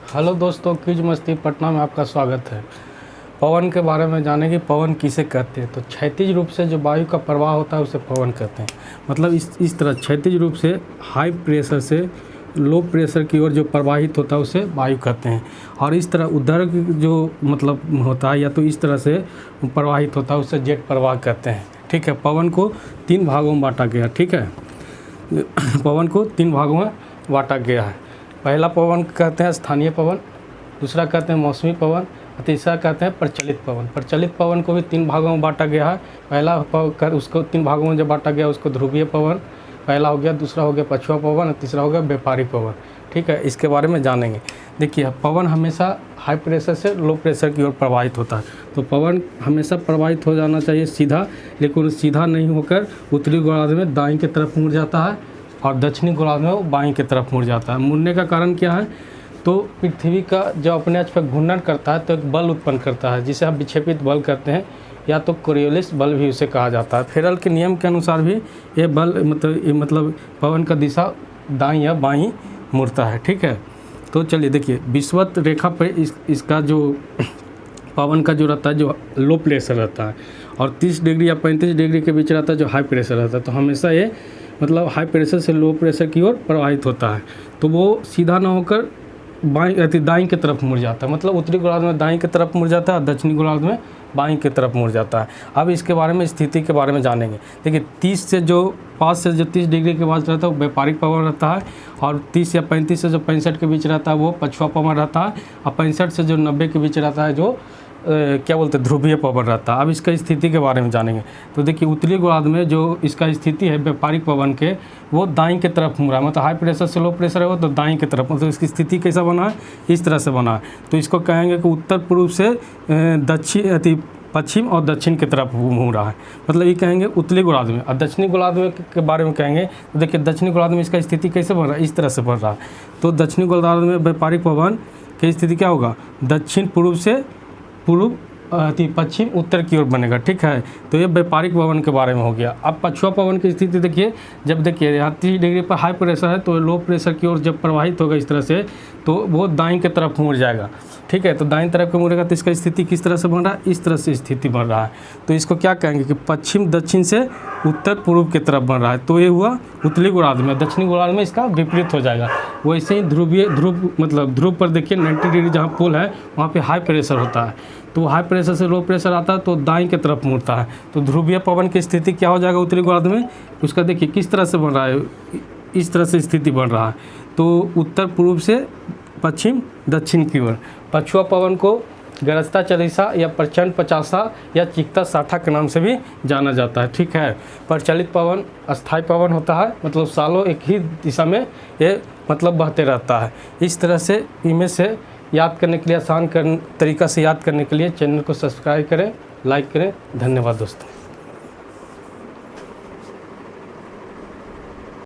Hello दोस्तों, quiz मस्ती पटना में आपका स्वागत है। पवन के बारे में जानेंगे। पवन किसे कहते हैं? तो क्षैतिज रूप से जो वायु का प्रवाह होता है उसे पवन कहते हैं। मतलब इस तरह क्षैतिज रूप से हाई प्रेशर से लो प्रेशर की ओर जो प्रवाहित होता है उसे वायु कहते हैं। और इस तरह उधर जो मतलब होता है या तो इस तरह से प्रवाहित होता है उसे जेट प्रवाह कहते हैं। ठीक है, पवन को 3 भागों में बांटा गया। ठीक है, पवन को 3 भागों में बांटा गया है। पहला पवन कहते हैं स्थानीय पवन, दूसरा कहते हैं मौसमी पवन, और तीसरा कहते हैं प्रचलित पवन। प्रचलित पवन को भी 3 भागों में बांटा गया है। पहला उसको 3 भागों में जब बांटा गया उसको ध्रुवीय पवन पहला हो गया, दूसरा हो गया पछुआ पवन और तीसरा हो गया व्यापारिक पवन। ठीक है, इसके बारे में जानेंगे। देखिए, पवन हमेशा हाई प्रेशर से लो प्रेशर की ओर प्रवाहित होता है। तो पवन हमेशा प्रवाहित हो जाना चाहिए सीधा, लेकिन सीधा नहीं होकर उत्तरी गोलार्ध में दाईं की तरफ मुड़ जाता है और दक्षिणी गोलार्ध में वो बाईं की तरफ मुड़ जाता है। मुड़ने का कारण क्या है? तो पृथ्वी का जब अपने अक्ष पर घूर्णन करता है तो एक बल उत्पन्न करता है जिसे हम विक्षेपित बल कहते हैं, या तो कोरियोलिस बल भी उसे कहा जाता है। फेरल के नियम के अनुसार भी ये बल मतलब पवन का दिशा दाईं या बाईं मुड़ता है। ठीक है, तो चलिए देखिए, विषुवत रेखा पर इसका जो पवन का जो रहता है जो लो प्रेशर रहता है और 30 डिग्री या 35 डिग्री के बीच रहता है जो हाई प्रेशर रहता है। तो हमेशा ये मतलब हाई प्रेशर से लो प्रेशर की ओर प्रवाहित होता है। तो वो सीधा ना होकर दाईं की तरफ मुड़ जाता है। मतलब उत्तरी गोलार्ध में दाईं की तरफ मुड़ जाता है और दक्षिणी गोलार्ध में बाईं की तरफ मुड़ जाता है। अब इसके बारे में स्थिति के बारे में जानेंगे। देखिए, 5 से जो 30 डिग्री के बाद रहता है वो व्यापारिक पवन रहता है, और 30 या 35 से जो 65 के बीच रहता है वो पछुआ पवन रहता है, और 65 से जो 90 के बीच रहता है जो क्या बोलते हैं ध्रुवीय पवन रहता है। अब इसका स्थिति के बारे में जानेंगे। तो देखिए, उत्तरी गोलार्ध में जो इसका स्थिति है व्यापारिक पवन के, वो दाईं की तरफ मुड़ा है। मतलब हाई प्रेशर से लो प्रेशर है वो तो दाईं की तरफ, मतलब इसकी स्थिति कैसा बना है? इस तरह से बना है। तो इसको कहेंगे कि उत्तर पूर्व से पश्चिम और दक्षिण की तरफ मुड़ा है। मतलब ये कहेंगे उत्तरी गोलार्ध में। और दक्षिणी गोलार्ध में के बारे में कहेंगे तो देखिए, दक्षिणी गोलार्ध में इसका स्थिति कैसे बन रहा है? इस तरह से बन रहा है। तो दक्षिणी गोलार्ध में व्यापारिक पवन की स्थिति क्या होगा? दक्षिण पूर्व से पूर्व पश्चिम उत्तर की ओर बनेगा। ठीक है, तो ये व्यापारिक पवन के बारे में हो गया। अब पछुआ पवन की स्थिति देखिए, जब देखिए यहाँ 30 डिग्री पर हाई प्रेशर है तो लो प्रेशर की ओर जब प्रवाहित होगा इस तरह से, तो वो दाईं की तरफ मुड़ जाएगा। ठीक है, तो दाईं तरफ को मुड़ेगा तो इसका स्थिति किस तरह से बन रहा है? इस तरह से स्थिति बन रहा है। तो इसको क्या कहेंगे कि पश्चिम दक्षिण से उत्तर पूर्व की तरफ बन रहा है। तो ये हुआ उत्तरी गोलार्ध में। दक्षिणी गोलार्ध में इसका विपरीत हो जाएगा। वैसे ही ध्रुव पर देखिए 90 डिग्री जहाँ पोल है वहाँ पे हाई प्रेशर होता है। तो हाई प्रेशर से लो प्रेशर आता है तो दाईं की तरफ मुड़ता है। तो ध्रुवीय पवन की स्थिति क्या हो जाएगा उत्तरी गोलार्ध में? उसका देखिए किस तरह से बन रहा है, इस तरह से स्थिति बन रहा है। तो उत्तर पूर्व से पश्चिम दक्षिण की ओर। पछुआ पवन को गरजता चालीसा या प्रचंड पचासा या चिकता साठा के नाम से भी जाना जाता है। ठीक है, प्रचलित पवन अस्थायी पवन होता है, मतलब सालों एक ही दिशा में ये मतलब बहते रहता है। इस तरह से इमेज से याद करने के लिए, आसान तरीका से याद करने के लिए चैनल को सब्सक्राइब करें, लाइक करें। धन्यवाद दोस्तों।